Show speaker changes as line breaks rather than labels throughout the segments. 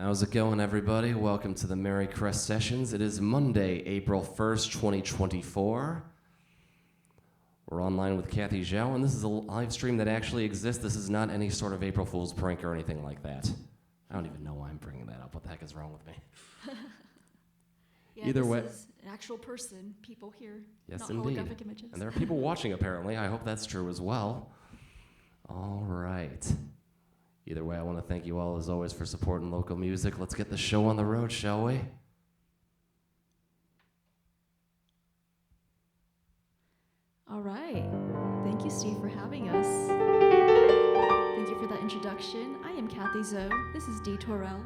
How's it going, everybody? Welcome to the Merrycrest Sessions. It is Monday, April 1st, 2024. We're online with Kathy Zhou, and this is a live stream that actually exists. This is not any sort of April Fool's prank or anything like that. I don't even know why I'm bringing that up. What the heck is wrong with me?
Either way, this is an actual person, people here,
yes,
not
indeed.
Holographic images.
And there are people watching, apparently. I hope that's true as well. All right. Either way, I want to thank you all, as always, for supporting local music. Let's get the show on the road, shall we?
All right. Thank you, Steve, for having us. Thank you for that introduction. I am Kathy Zhou. This is Dee Torrell.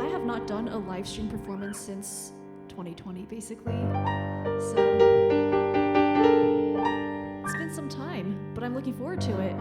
I have not done a live stream performance since 2020, basically. So it's been some time, but I'm looking forward to it.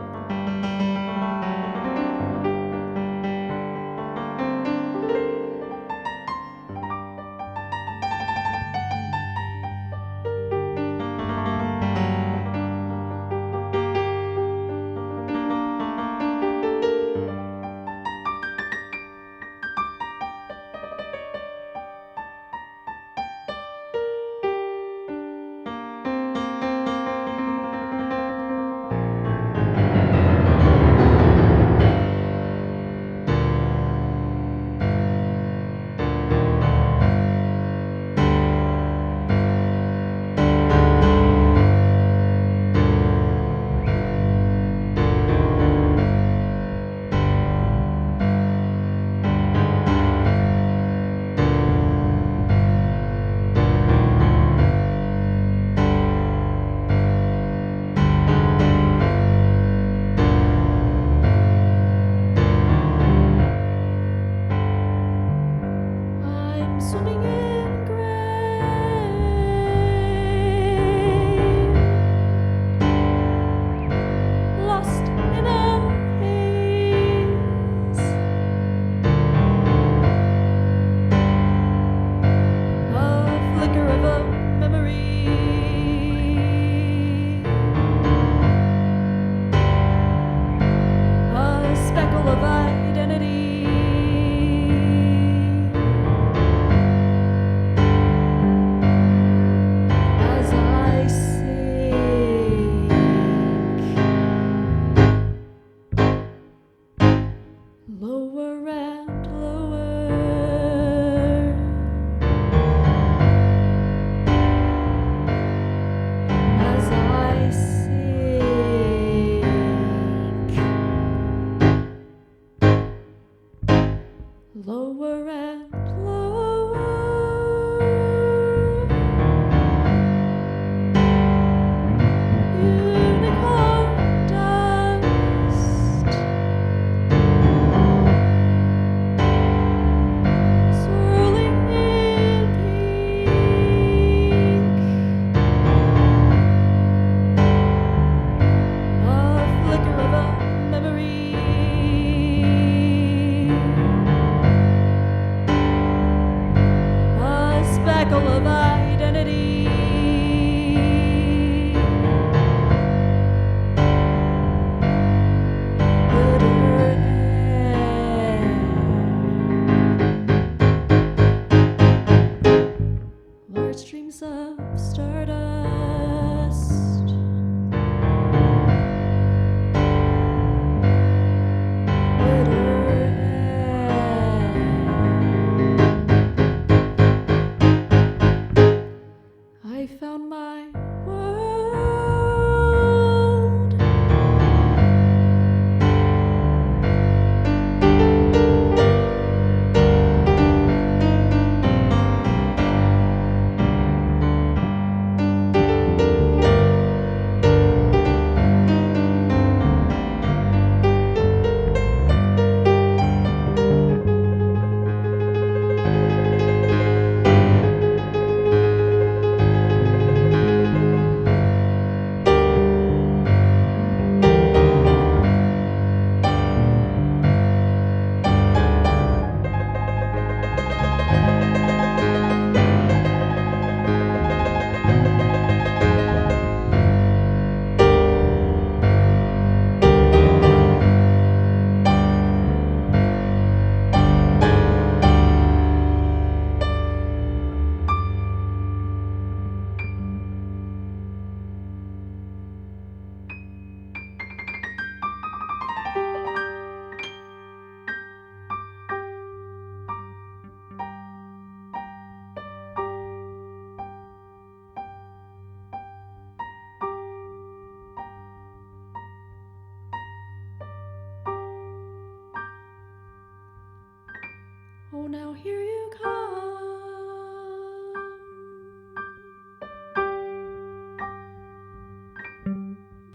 now here you come,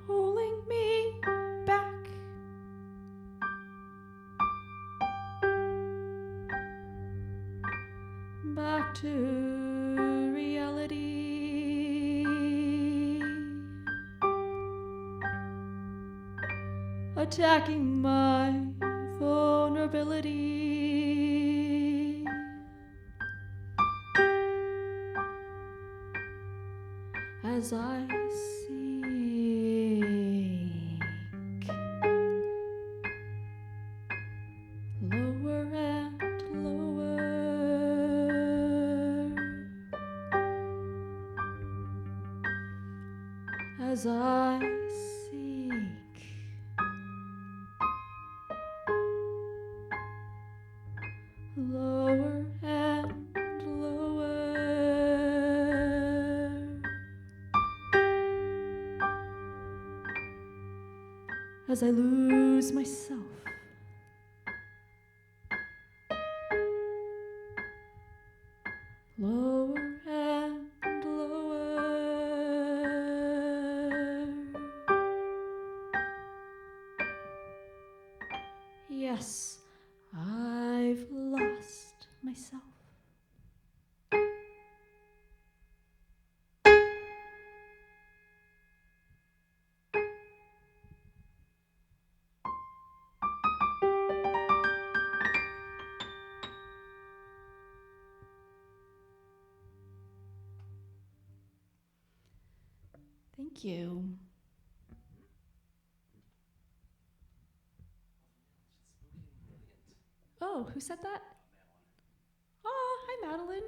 pulling me back. Back to reality, attacking my vulnerability. As I sink lower and lower, as I sink lower and lower, as I lose myself. Lower and lower, yes, I've lost myself. Thank you. Oh, who said that? Oh, hi, Madeline.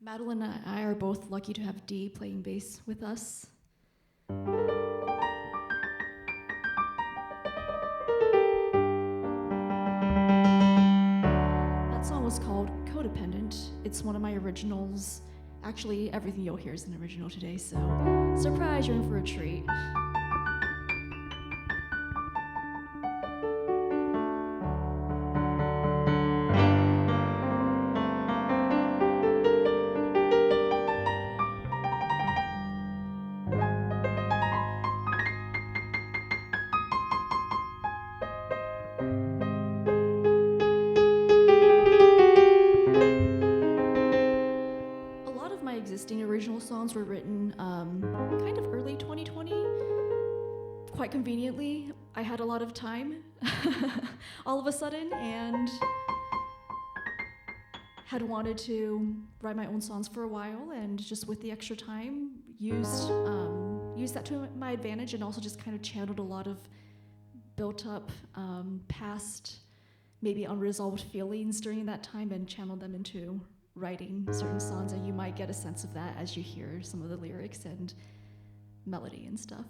Madeline and I are both lucky to have Dee playing bass with us. That song was called Codependent. It's one of my originals. Actually, everything you'll hear is an original today, so surprise, you're in for a treat. Existing original songs were written kind of early 2020. Quite conveniently, I had a lot of time all of a sudden and had wanted to write my own songs for a while, and just with the extra time used that to my advantage, and also just kind of channeled a lot of built up past maybe unresolved feelings during that time and channeled them into writing certain songs, and you might get a sense of that as you hear some of the lyrics and melody and stuff.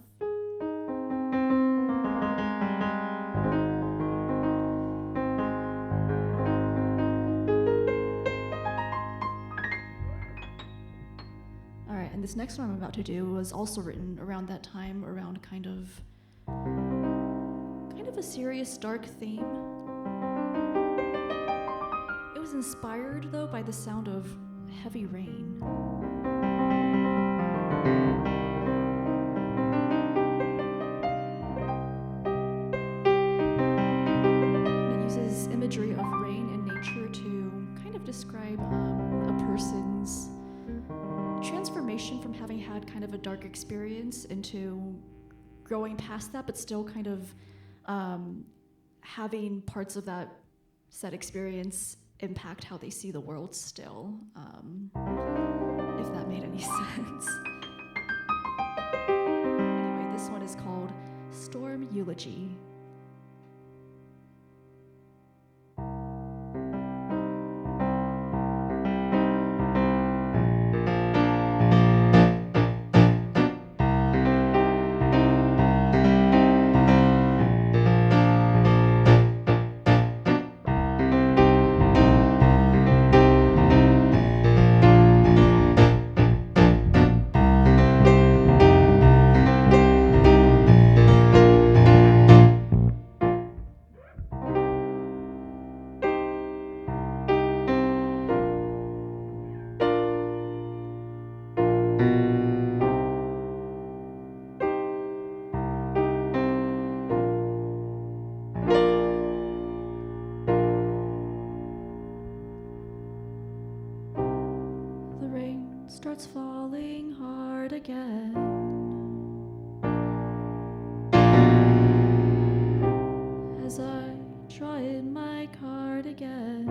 All right, and this next one I'm about to do was also written around that time, around kind of a serious, dark theme. It was inspired, though, by the sound of heavy rain. It uses imagery of rain and nature to kind of describe a person's transformation from having had kind of a dark experience into growing past that, but still kind of having parts of that said experience impact how they see the world still, if that made any sense. Anyway, this one is called Storm Eulogy. starts falling hard again. As I draw in my cardigan,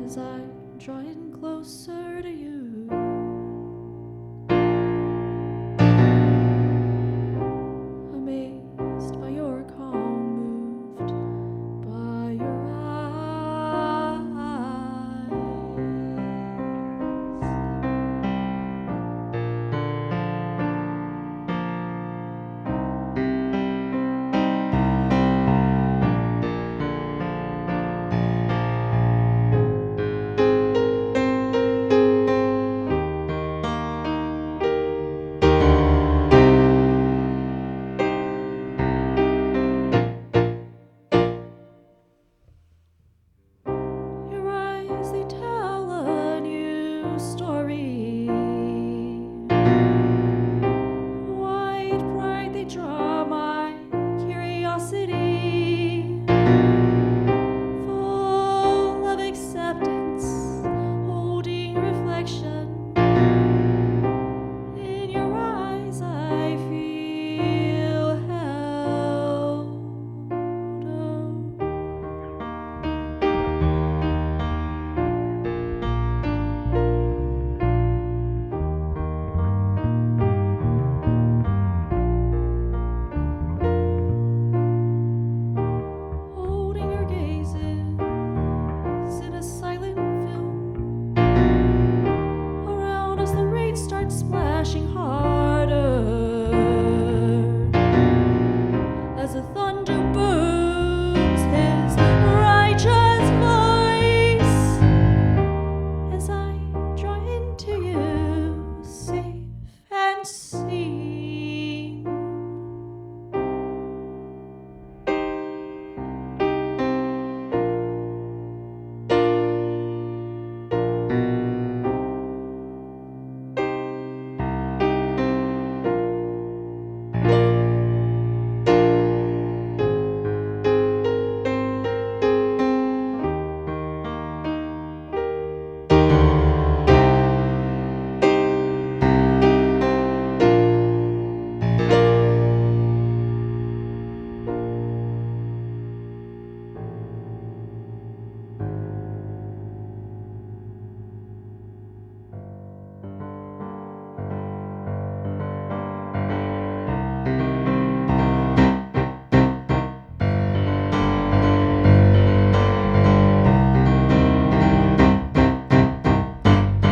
as I draw in closer to you, amazed by your calm, moved by your eyes. Your eyes, they tell a new story. Wide pride, they draw my curiosity. Full of acceptance, holding reflection. In your eyes, I feel held. Holding your gazes in a silent film. Around us the rain starts splashing harder as the thunder booms his righteous voice. As I draw into you, safe and seen.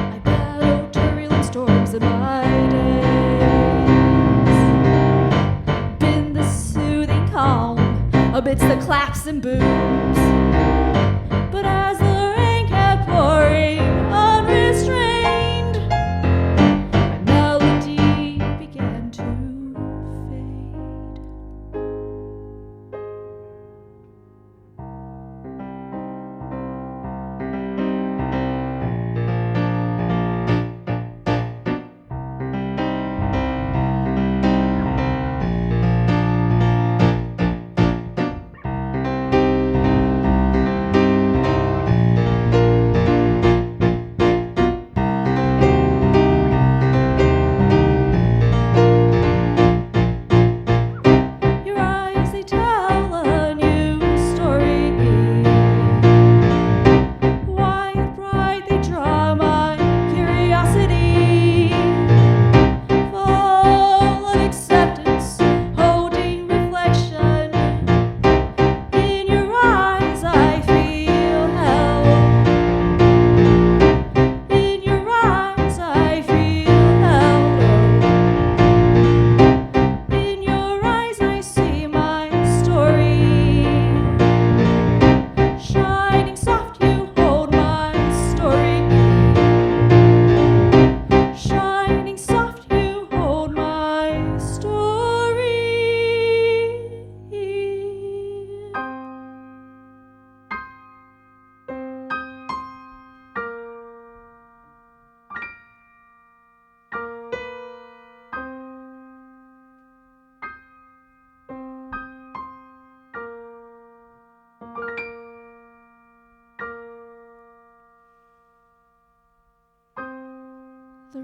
I battled turbulent storms in my days, been the soothing calm amidst the claps and booms. But as the rain kept pouring unrestrained, my melody began to fade.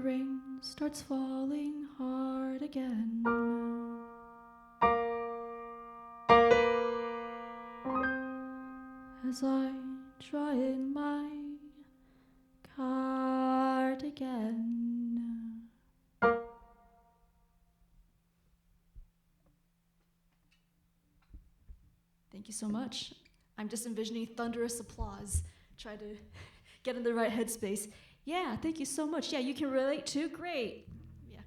rain starts falling hard again. As I draw in my cardigan. Thank you so much. I'm just envisioning thunderous applause. Try to get in the right headspace. Yeah, thank you so much. Yeah, you can relate too? Great. Yeah.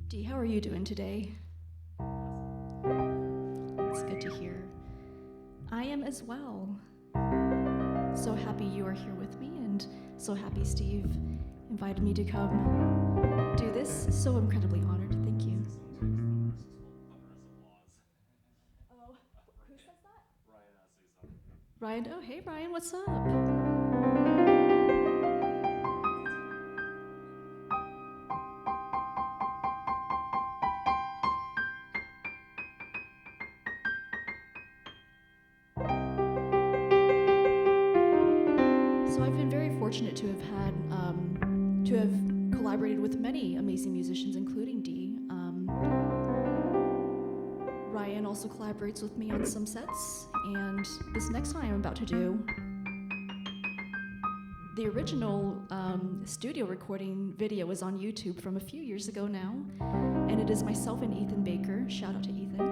Dee, how are you doing today? It's good to hear. I am as well. So happy you are here with me, and so happy Steve invited me to come do this. So incredibly honored. Thank you. Oh, who says that? Ryan, oh, hey, Ryan, what's up? So I've been very fortunate to have collaborated with many amazing musicians, including Dee. Ryan also collaborates with me on some sets, and this next one I'm about to do, the original studio recording video is on YouTube from a few years ago now, and it is myself and Ethan Baker. Shout out to Ethan.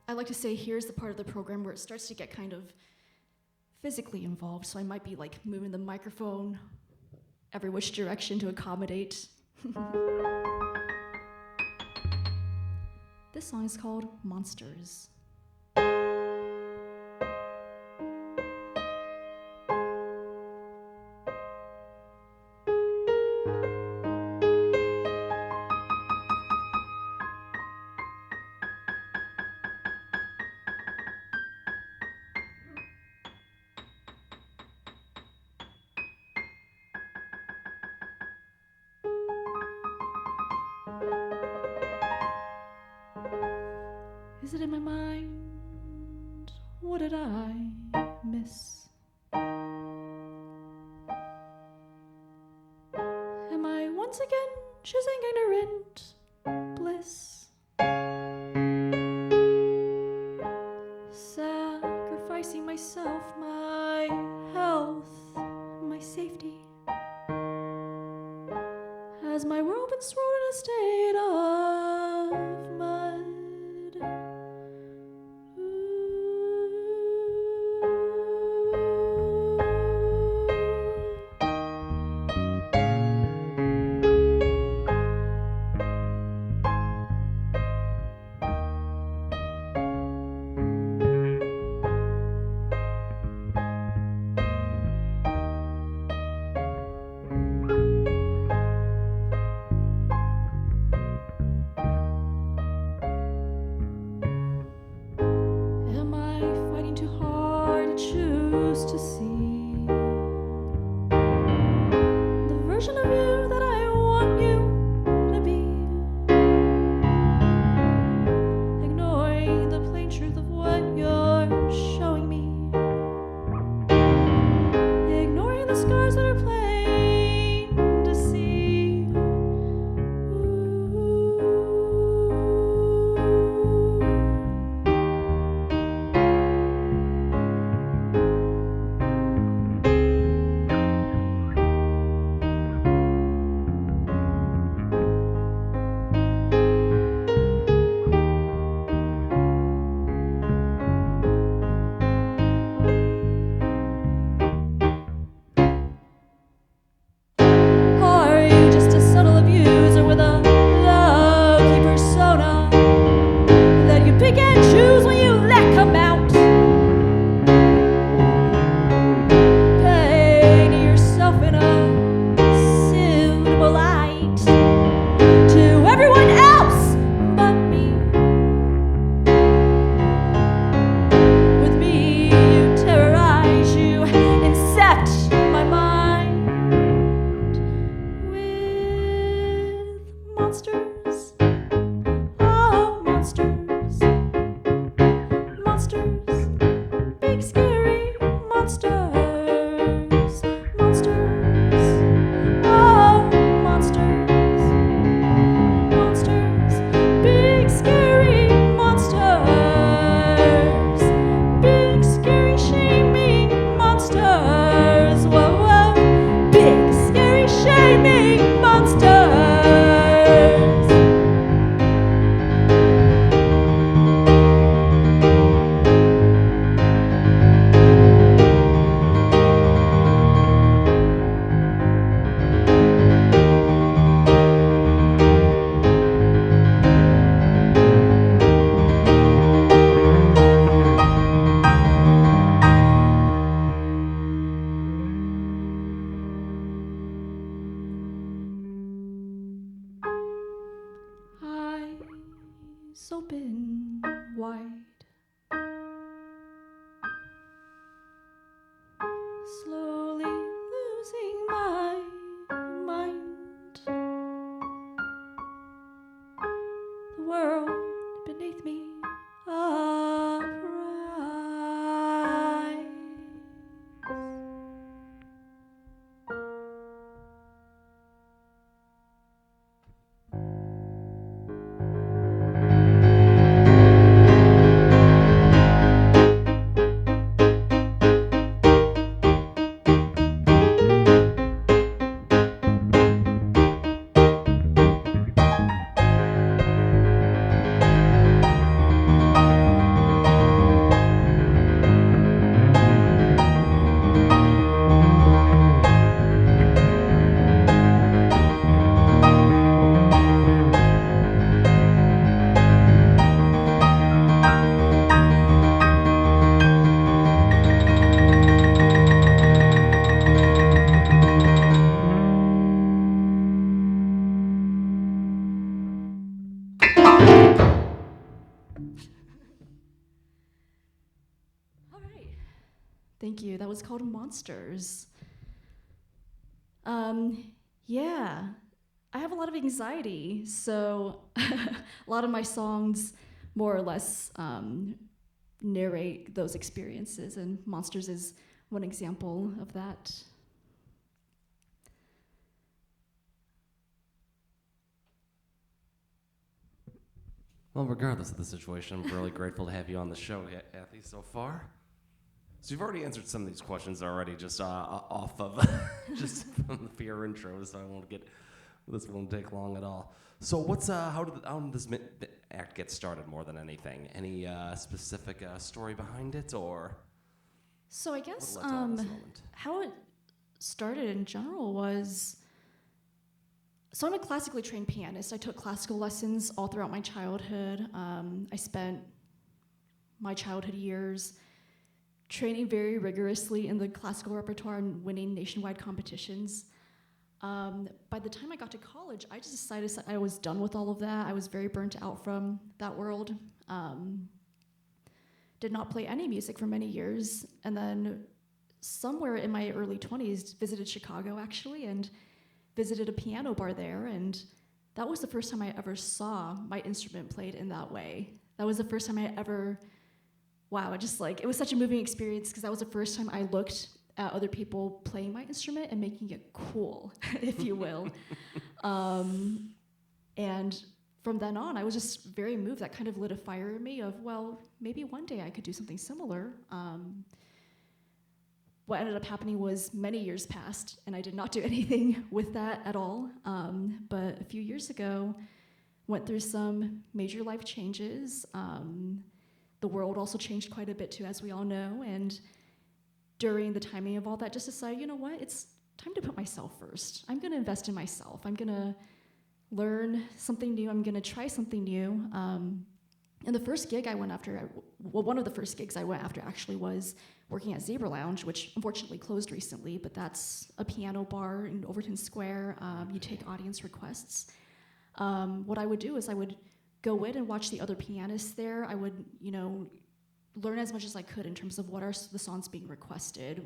I like to say here's the part of the program where it starts to get kind of physically involved, so I might be like moving the microphone every which direction to accommodate. This song is called Monsters. Is it in my mind? What did I miss? Am I once again choosing ignorant bliss? Sacrificing myself, my health, my safety. Has my world been swirled in a state of mud? To see the version of you that I want you to be, ignoring the plain truth of what you're showing me, ignoring the scars that are plain to see. eyes open wide, slowly losing my mind. The world beneath me uprise. All right. Thank you. That was called Monsters. Yeah, I have a lot of anxiety, so a lot of my songs more or less narrate those experiences, and Monsters is one example of that.
Well, regardless of the situation, I'm really grateful to have you on the show, Kathy, so far. So you've already answered some of these questions already, just off of just from the your intro, so I won't get this won't take long at all. So what's how did this act get started more than anything? Any specific story behind it, or?
So I guess
what led to all this moment?
how it started in general was, so I'm a classically trained pianist. I took classical lessons all throughout my childhood. I spent my childhood years training very rigorously in the classical repertoire and winning nationwide competitions. By the time I got to college, I just decided I was done with all of that. I was very burnt out from that world. Did not play any music for many years, and then somewhere in my early 20s, visited Chicago actually, and visited a piano bar there, and that was the first time I ever saw my instrument played in that way. That was the first time I ever, wow, it was such a moving experience, because that was the first time I looked at other people playing my instrument and making it cool, if you will. And from then on, I was just very moved. That kind of lit a fire in me of, well, maybe one day I could do something similar. What ended up happening was many years passed, and I did not do anything with that at all. But a few years ago, went through some major life changes. The world also changed quite a bit too, as we all know. And during the timing of all that, just decided, you know what, it's time to put myself first. I'm gonna invest in myself. I'm gonna learn something new. I'm gonna try something new. And the first gig I went after, one of the first gigs I went after actually was working at Zebra Lounge, which unfortunately closed recently, but that's a piano bar in Overton Square. You take audience requests. What I would do is I would go in and watch the other pianists there. I would, learn as much as I could in terms of what are the songs being requested,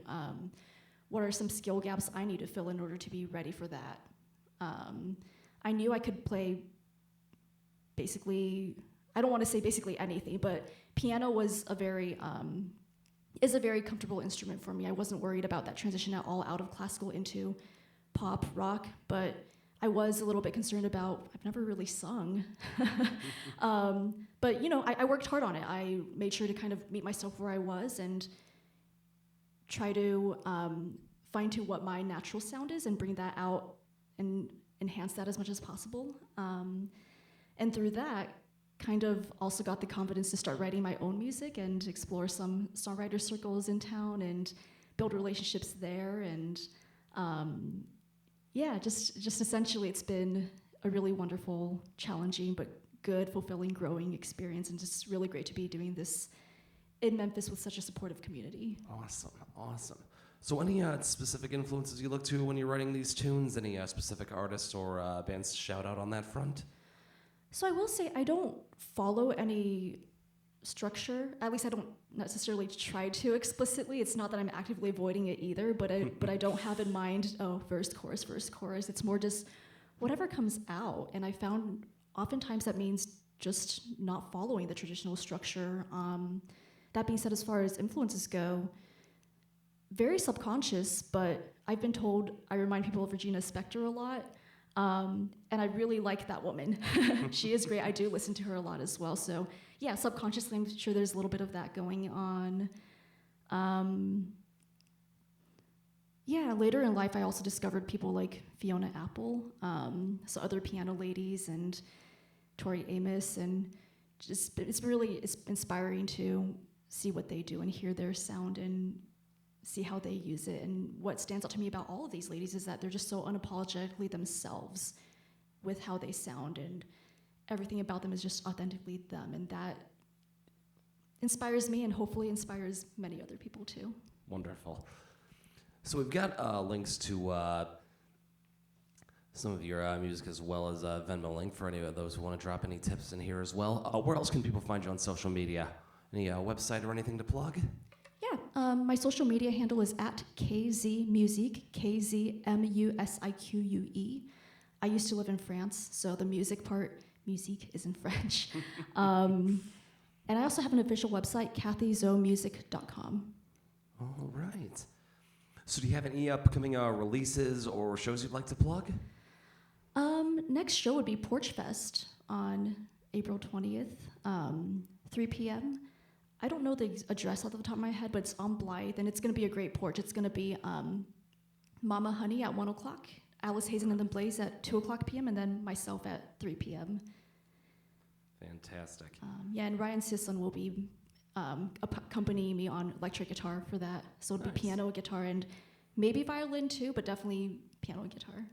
what are some skill gaps I need to fill in order to be ready for that. I knew I could play basically, I don't want to say basically anything, but piano was is a very comfortable instrument for me. I wasn't worried about that transition at all out of classical into pop, rock, but I was a little bit concerned about, I've never really sung. But I worked hard on it. I made sure to kind of meet myself where I was and try to fine-tune what my natural sound is and bring that out and enhance that as much as possible. And through that, kind of also got the confidence to start writing my own music and explore some songwriter circles in town and build relationships there. And just essentially it's been a really wonderful, challenging, but good, fulfilling, growing experience, and just really great to be doing this in Memphis with such a supportive community.
Awesome. So any specific influences you look to when you're writing these tunes? Any specific artists or bands to shout out on that front?
So I will say I don't follow any structure. At least I don't necessarily try to explicitly. It's not that I'm actively avoiding it either, but I don't have in mind, oh, verse, chorus, verse, chorus. It's more just whatever comes out. And I found oftentimes that means just not following the traditional structure. That being said, as far as influences go, very subconscious, but I've been told I remind people of Regina Spektor a lot. And I really like that woman. She is great. I do listen to her a lot as well. So yeah, subconsciously, I'm sure there's a little bit of that going on. Yeah, later in life, I also discovered people like Fiona Apple, so other piano ladies, and Tori Amos, and just it's inspiring to see what they do and hear their sound and see how they use it. And what stands out to me about all of these ladies is that they're just so unapologetically themselves with how they sound, and everything about them is just authentically them, and that inspires me and hopefully inspires many other people too.
Wonderful. So we've got links to some of your music, as well as a Venmo link for any of those who want to drop any tips in here as well. Where else can people find you on social media? Any website or anything to plug?
Yeah, my social media handle is at KZMusique, KZMusique. I used to live in France, so the music part, musique, is in French. And I also have an official website, kathyzhoumusic.com.
All right. So do you have any upcoming releases or shows you'd like to plug?
Next show would be Porch Fest on April 20th, 3 p.m. I don't know the address off the top of my head, but it's on Blythe, and it's going to be a great porch. It's going to be Mama Honey at 1 o'clock, Alice Hazen and the Blaze at 2 o'clock p.m., and then myself at 3 p.m.
Fantastic.
Yeah, and Ryan Sisson will be accompanying me on electric guitar for that. So it'll be piano, guitar, and maybe violin too, but definitely piano and guitar.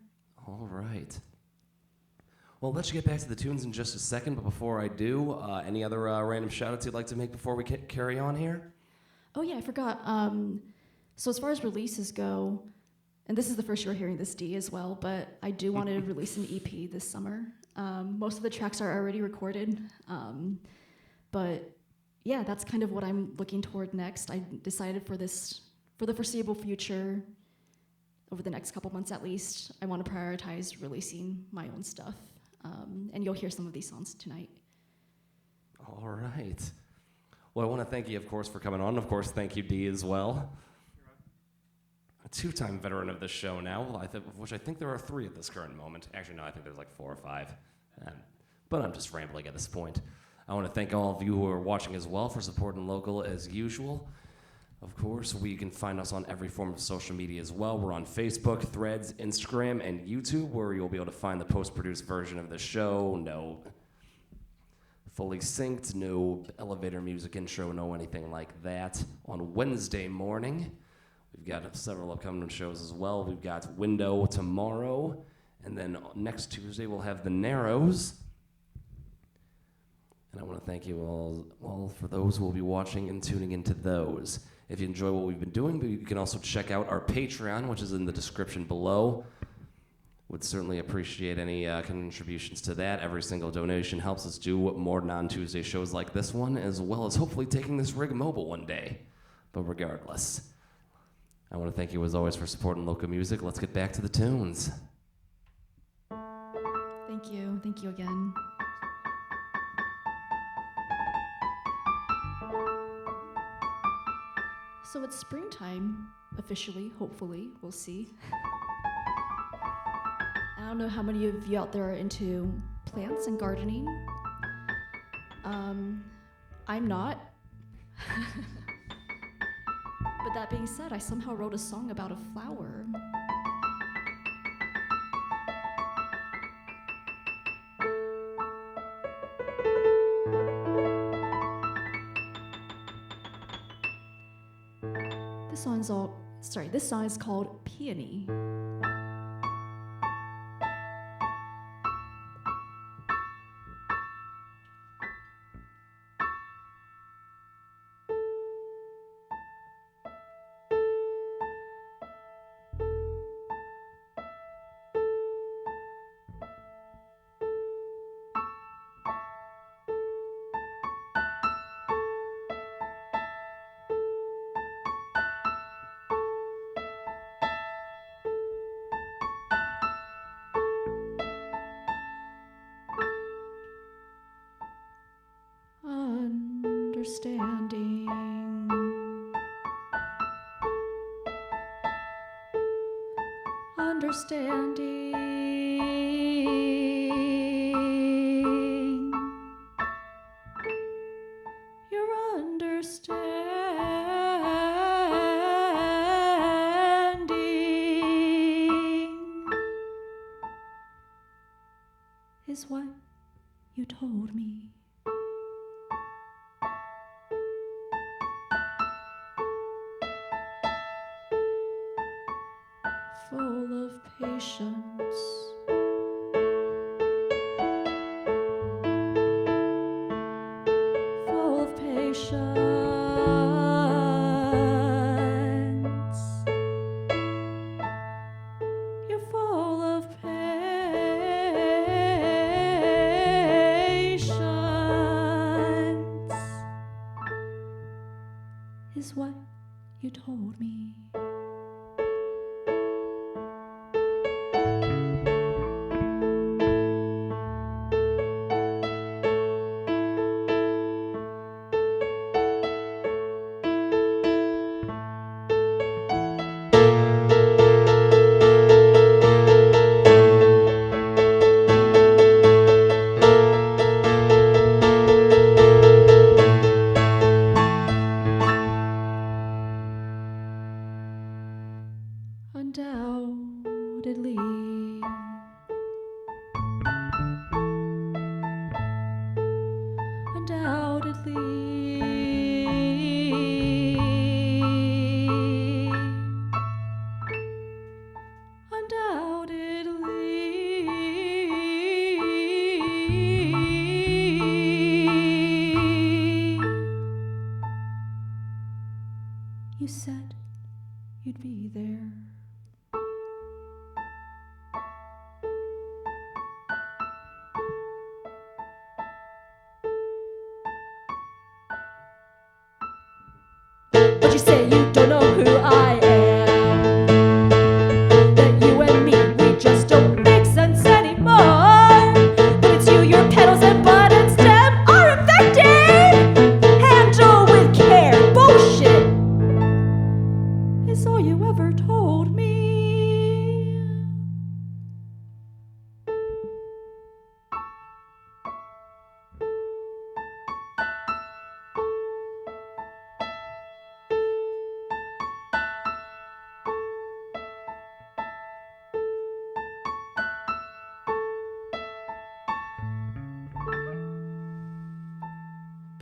All right. Well, I'll let you get back to the tunes in just a second, but before I do, any other random shout-outs you'd like to make before we carry on here?
Oh, yeah, I forgot. So as far as releases go, and this is the first you're hearing this, D, as well, but I do want to release an EP this summer. Most of the tracks are already recorded, but yeah, that's kind of what I'm looking toward next. I decided for the foreseeable future, over the next couple months at least, I want to prioritize releasing my own stuff. And you'll hear some of these songs tonight.
All right. Well, I want to thank you, of course, for coming on. Of course, thank you, Dee, as well. A two-time veteran of this show now, of which I think there are 3 at this current moment. Actually, no, I think there's like 4 or 5. But I'm just rambling at this point. I want to thank all of you who are watching as well for supporting local as usual. Of course, you can find us on every form of social media as well. We're on Facebook, Threads, Instagram, and YouTube, where you'll be able to find the post-produced version of the show. No fully synced, no elevator music intro, no anything like that. On Wednesday morning, we've got several upcoming shows as well. We've got Window tomorrow, and then next Tuesday we'll have The Narrows. And I want to thank you all for those who will be watching and tuning into those. If you enjoy what we've been doing, you can also check out our Patreon, which is in the description below. Would certainly appreciate any contributions to that. Every single donation helps us do more non-Tuesday shows like this one, as well as hopefully taking this rig mobile one day. But regardless, I want to thank you as always for supporting local music. Let's get back to the tunes.
Thank you. Thank you again. So it's springtime, officially, hopefully, we'll see. I don't know how many of you out there are into plants and gardening. I'm not. But that being said, I somehow wrote a song about a flower. This song is called Peony. understanding. Understanding. Your understanding is what you told me. Full of patience. Full of patience. You're full of patience, is what you told me. Undoubtedly, you said you'd be there. But you say you don't know who I am. That you and me, we just don't make sense anymore. But it's you, your petals and bud and stem are infected. Handle with care, bullshit is all you ever told me.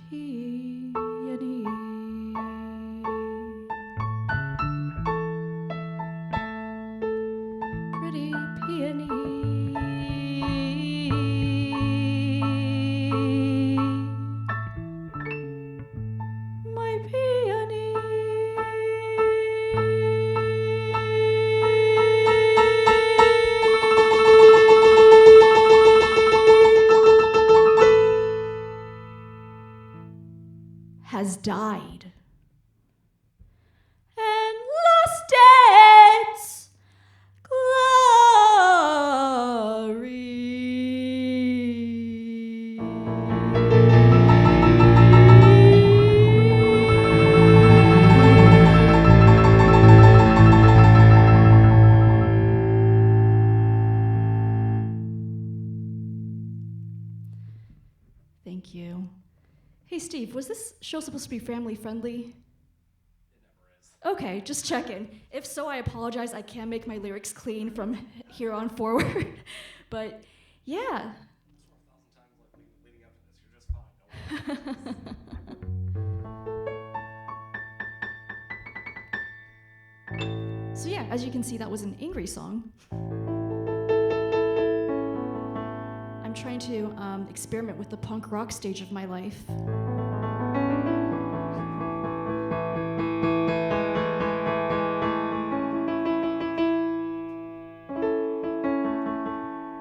Peony. Pretty peony. My peony. Has died and lost its glory. Thank you. Hey, Steve, was this show supposed to be family friendly?
It never is.
Okay, just checking. If so, I apologize. I can make my lyrics clean from here on forward. But yeah.
Leading up to this, you're just fine. Don't worry.
So yeah, as you can see, that was an angry song. I'm trying to experiment with the punk rock stage of my life.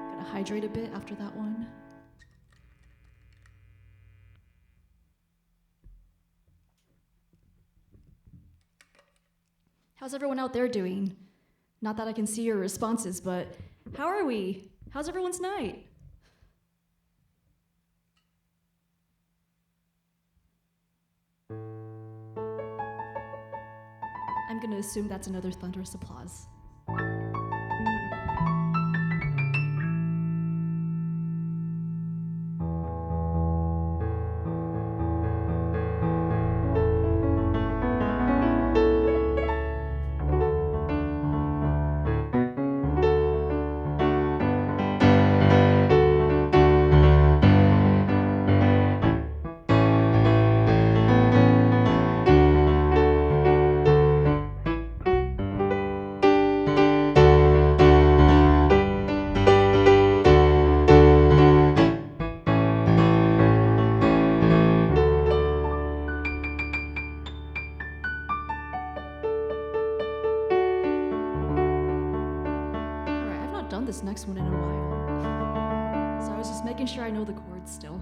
Gotta hydrate a bit after that one. How's everyone out there doing? Not that I can see your responses, but how are we? How's everyone's night? I'm going to assume that's another thunderous applause. This next one in a while. So I was just making sure I know the chords still.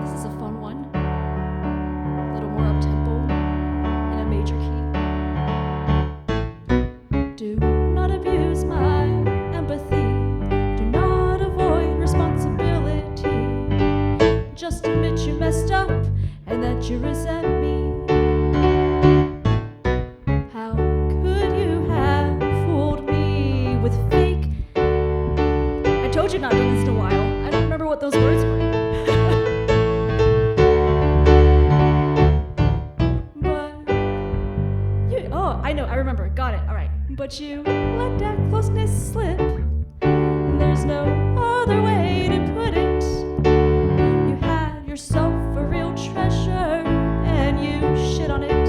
This is a fun one. A little more up-tempo in a major key. Do not abuse my empathy. Do not avoid responsibility. Just admit you messed up and that you resent me. You've not done this in a while. I don't remember what those words were. I know, I remember. Got it. All right. But you let that closeness slip. There's no other way to put it. You had yourself a real treasure and you shit on it.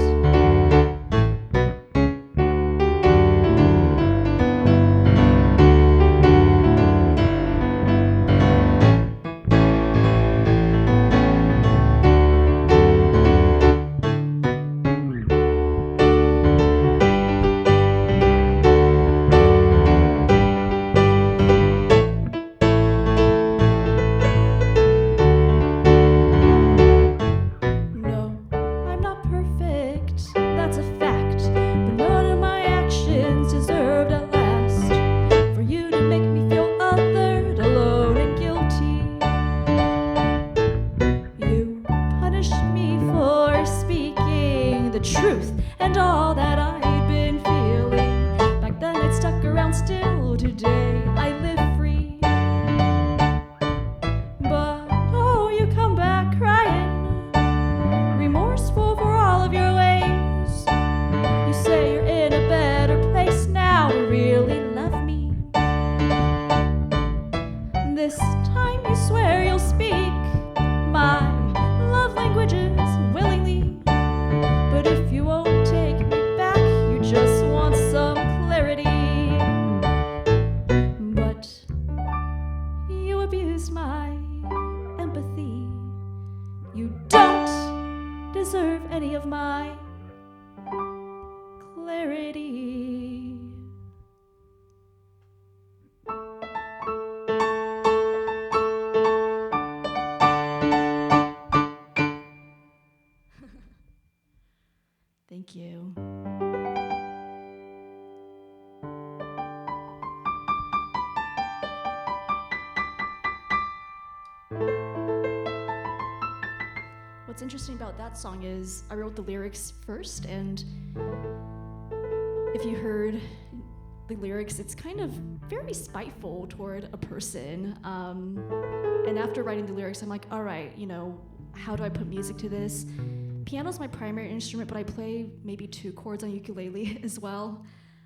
Thank you. What's interesting about that song is I wrote the lyrics first, and if you heard the lyrics, it's kind of very spiteful toward a person. And after writing the lyrics, I'm like, all right, how do I put music to this? Piano's my primary instrument, but I play maybe 2 chords on ukulele as well.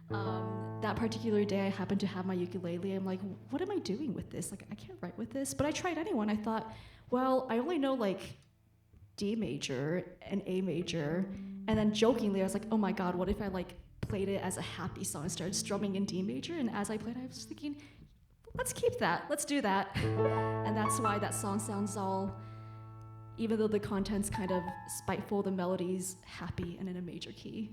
That particular day, I happened to have my ukulele. I'm like, what am I doing with this? Like, I can't write with this. But I tried anyway. I thought, well, I only know like D major and A major. And then jokingly, I was like, oh my God, what if I like played it as a happy song and started strumming in D major? And as I played, I was thinking, let's keep that. Let's do that. And that's why that song sounds all, even though the content's kind of spiteful, the melody's happy and in a major key.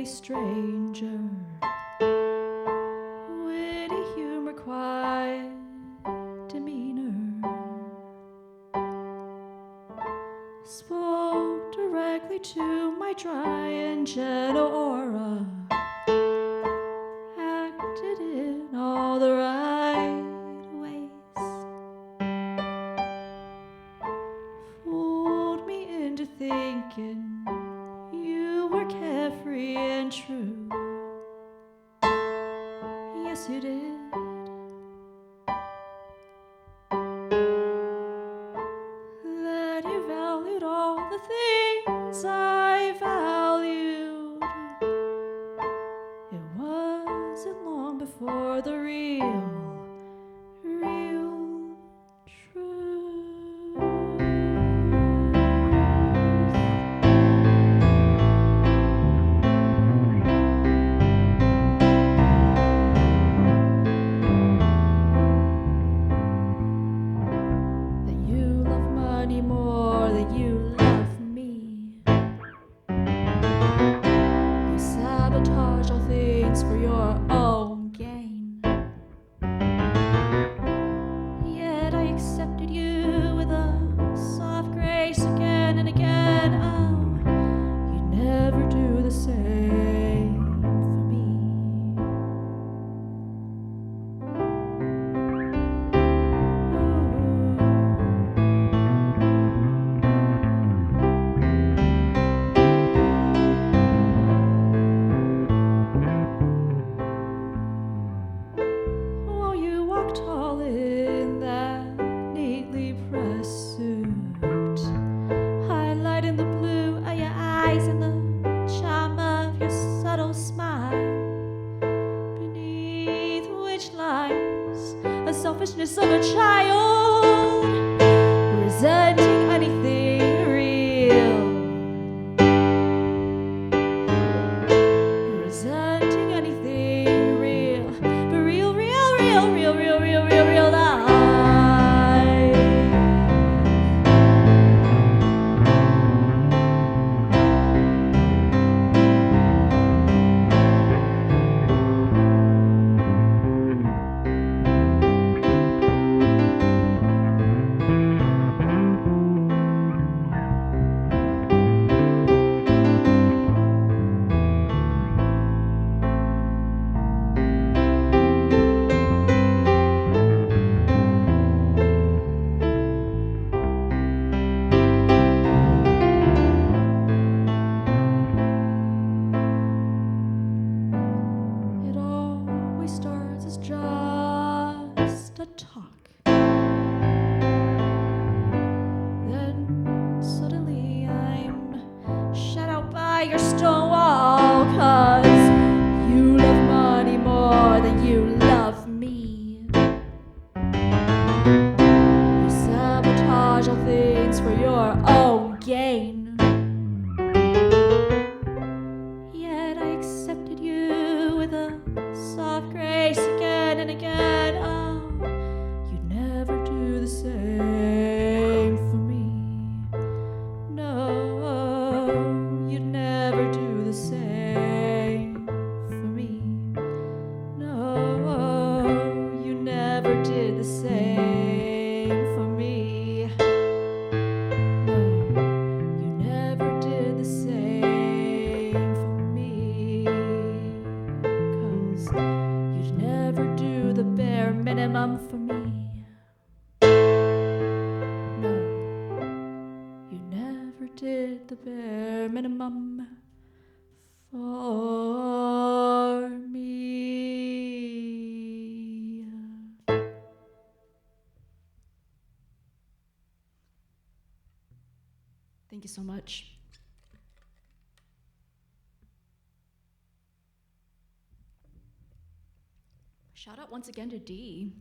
a stranger. Witty humor, quiet demeanor. Spoke directly to my dry and gentle aura. Acted in all the right ways. Fooled me into thinking you were carefree and true. Yes, you did. That you valued all the things I valued. It wasn't long before the real truth. That you love money more than you love me. You sabotage all things for your own gain. Yet I accepted you with a soft grace again and again. Oh, you never do the same for me. Oh, you walk tall in that neatly pressed suit, highlighting the blue of your eyes and the charm of your subtle smile, beneath which lies a selfishness of a child, resenting anything real. Resenting anything real, but real life. It always starts as just a talk. Then suddenly I'm shut out by your stone wall, 'cause you love money more than you love me. You sabotage all things for your own gain. Yet I accepted you with a soft grace again and again. Oh, you'd never do the same for me. No, you'd never do the same for me. No, you never did the same for me. No, you never did the same for me. 'Cause you'd never do the bare minimum for me. No, you never did the bare minimum for me. Thank you so much. Shout out once again to Dee.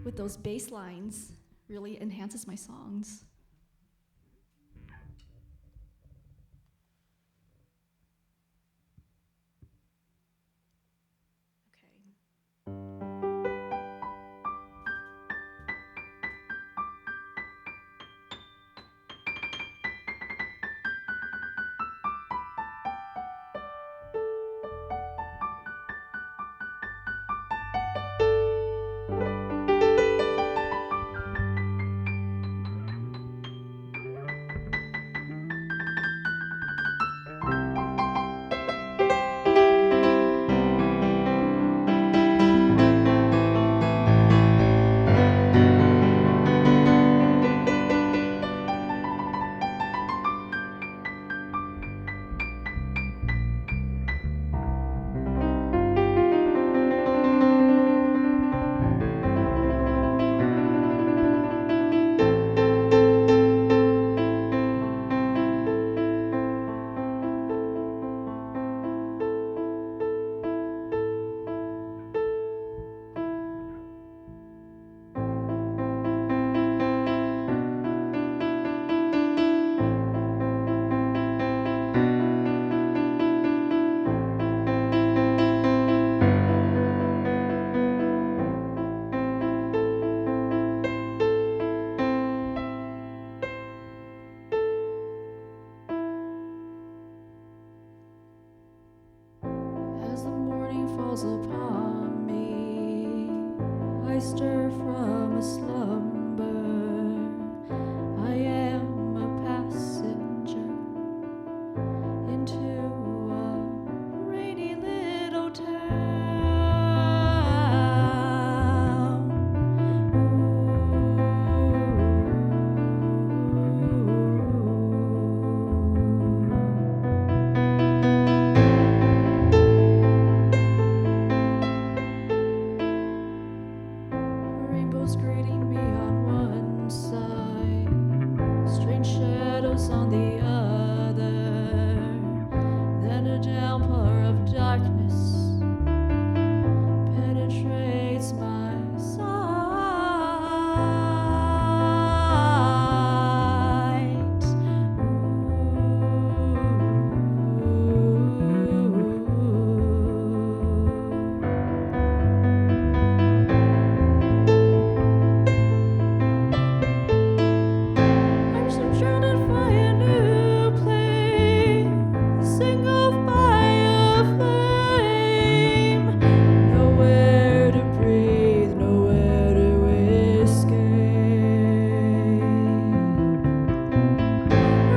With those bass lines, really enhances my songs. As the morning falls upon me, I stir from a slumber. I am a passenger into a rainy little town. Rainbows greeting me on one side, strange shadows on the other. Then a downpour of darkness penetrates my sight. I'm surrounded by a new place, engulfed by a flame. Nowhere to breathe, nowhere to escape.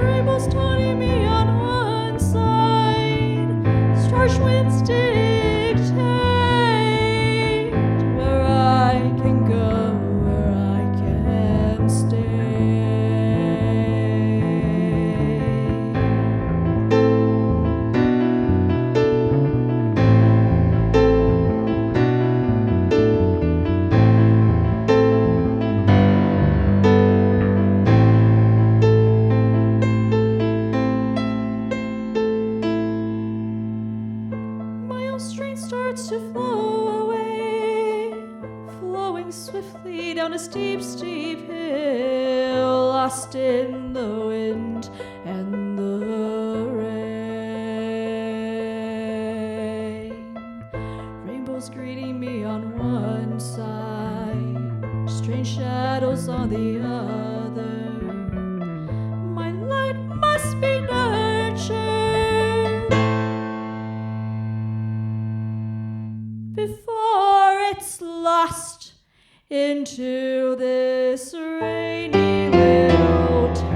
Rainbows taunting me on one side, harsh winds dictate where I can go, where I can stay. My own strength starts to flow away, flowing swiftly down a steep, steep hill, lost in the wind and the rain. Rainbows greeting me on one side, strange shadows on the other. My light must be nurtured before it's lost into this rainy little town.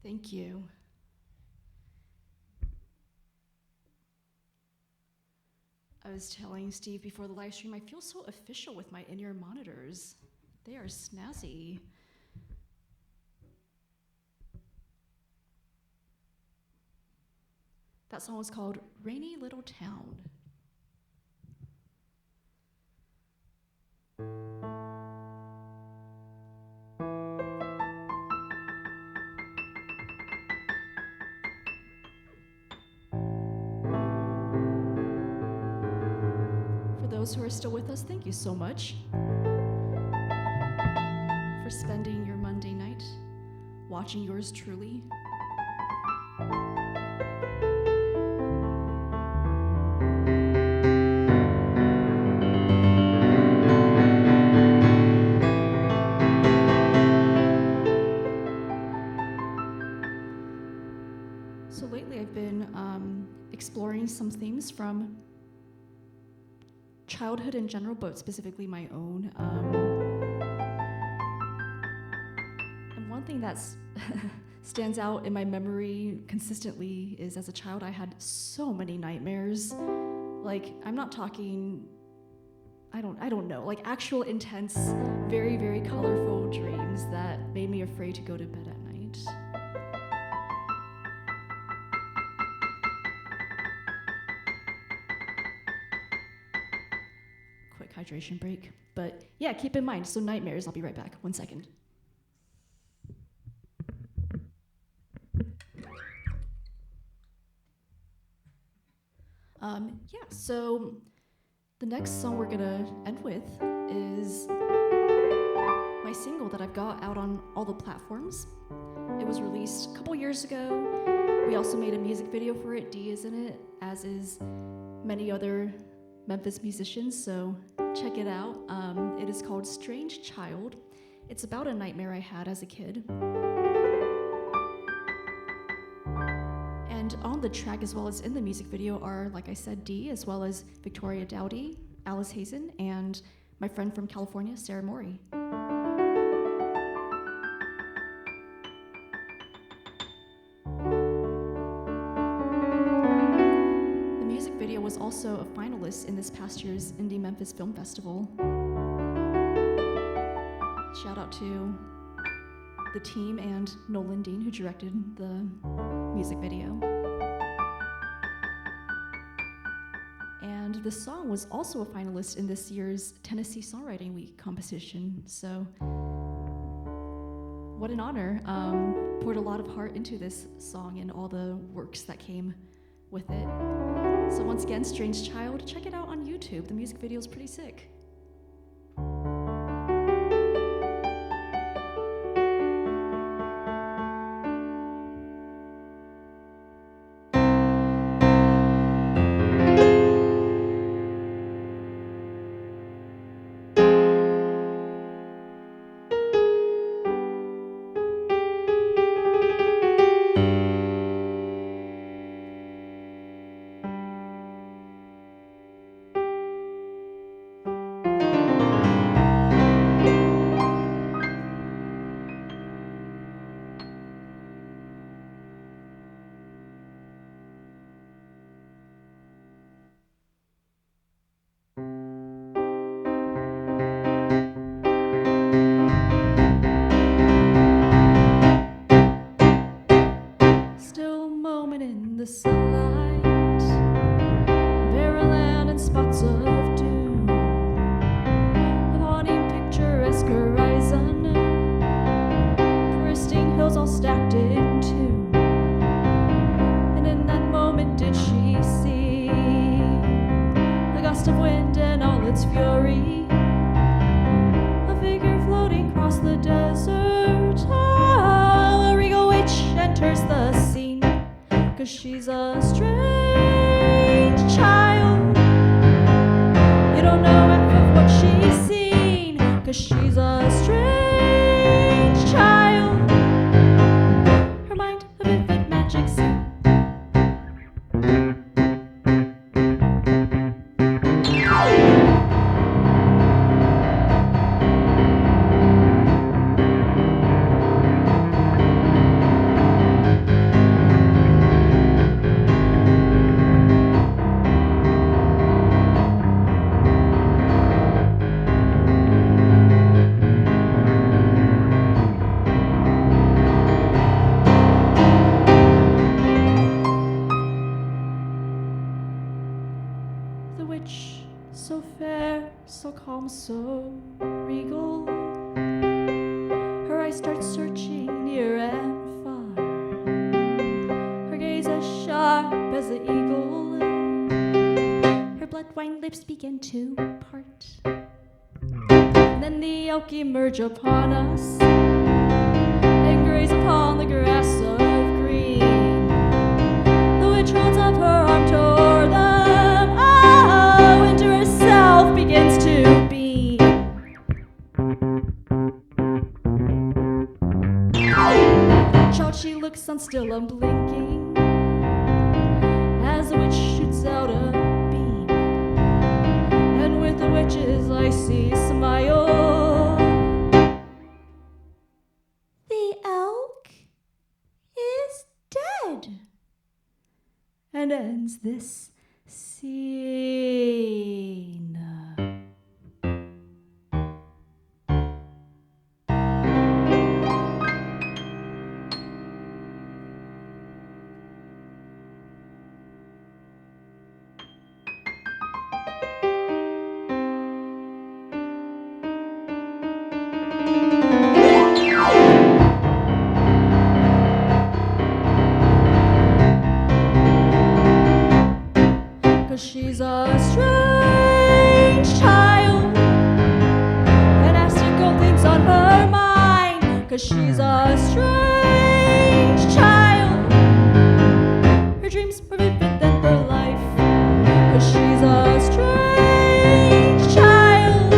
Thank you. I was telling Steve before the live stream, I feel so official with my in-ear monitors. They are snazzy. That song was called Rainy Little Town. those who are still with us, thank you so much for spending your Monday night watching yours truly. So lately I've been exploring some themes from childhood in general, but specifically my own. And one thing that's stands out in my memory consistently is as a child I had so many nightmares. Like, I'm not talking, I don't know, like actual intense, very, very colorful dreams that made me afraid to go to bed at night. Quick hydration break. But yeah, keep in mind, so nightmares, I'll be right back. 1 second. Yeah, so the next song we're gonna end with is my single that I've got out on all the platforms. It was released a couple years ago. We also made a music video for it. Dee is in it, as is many other Memphis musicians, so check it out. It is called Strange Child. It's about a nightmare I had as a kid. And on the track, as well as in the music video, are, like I said, Dee, as well as Victoria Dowdy, Alice Hazen, and my friend from California, Sarah Morey. The music video was also a finalist in this past year's Indie Memphis Film Festival. Shout out to the team and Nolan Dean, who directed the music video. And the song was also a finalist in this year's Tennessee Songwriting Week competition. So what an honor. Poured a lot of heart into this song and all the works that came with it. So once again, Strange Child, check it out on YouTube. The music video is pretty sick. The sunlight, barren land and spots of dew, a haunting picturesque horizon, pristine hills all stacked in two. And in that moment did she see a gust of wind and all its fury, a figure floating across the desert. A regal witch enters the scene, 'cause she's a strange child. You don't know half of what she's seen, 'cause she's a strange child. Her mind a vivid magic scene. So fair, so calm, so regal. Her eyes start searching near and far, her gaze as sharp as the eagle. Her blood blood wine lips begin to part. And then the elk emerge upon us and graze upon the grass of green. The witch holds up her arm toward them. Oh, winter herself begins to beam. Child, she looks on still unblinking as the witch shoots out a beam. And with the witch's icy smile, the elk is dead. And ends this scene. She's a strange child, fantastical things on her mind. 'Cause she's a strange child, her dreams more vivid than her life. 'Cause she's a strange child,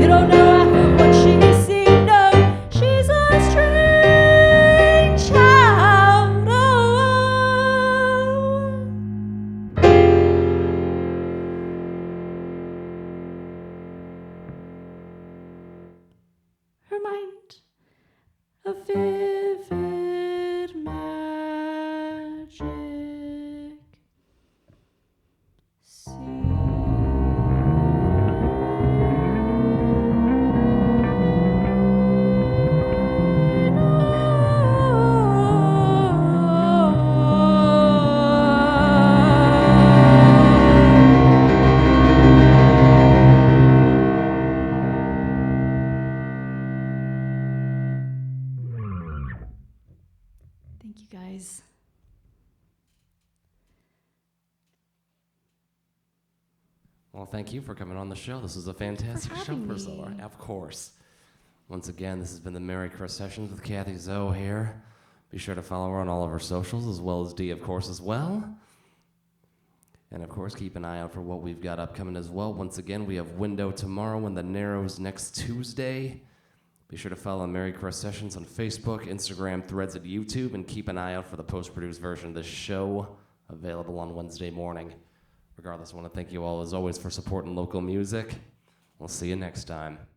you don't know half of what she's seen. No, she's a strange child. Oh. Her mind, a vivid magic scene. Thank you, guys.
Well, thank you for coming on the show. This was a fantastic show
having
for Zhou.
me.
Of course. Once again, this has been the Merrycrest Sessions with Kathy Zhou here. Be sure to follow her on all of her socials, as well as Dee, of course, as well. And, of course, keep an eye out for what we've got upcoming as well. Once again, we have Window tomorrow and the Narrows next Tuesday. Be sure to follow Merrycrest Sessions on Facebook, Instagram, Threads, and YouTube, and keep an eye out for the post-produced version of this show available on Wednesday morning. Regardless, I want to thank you all, as always, for supporting local music. We'll see you next time.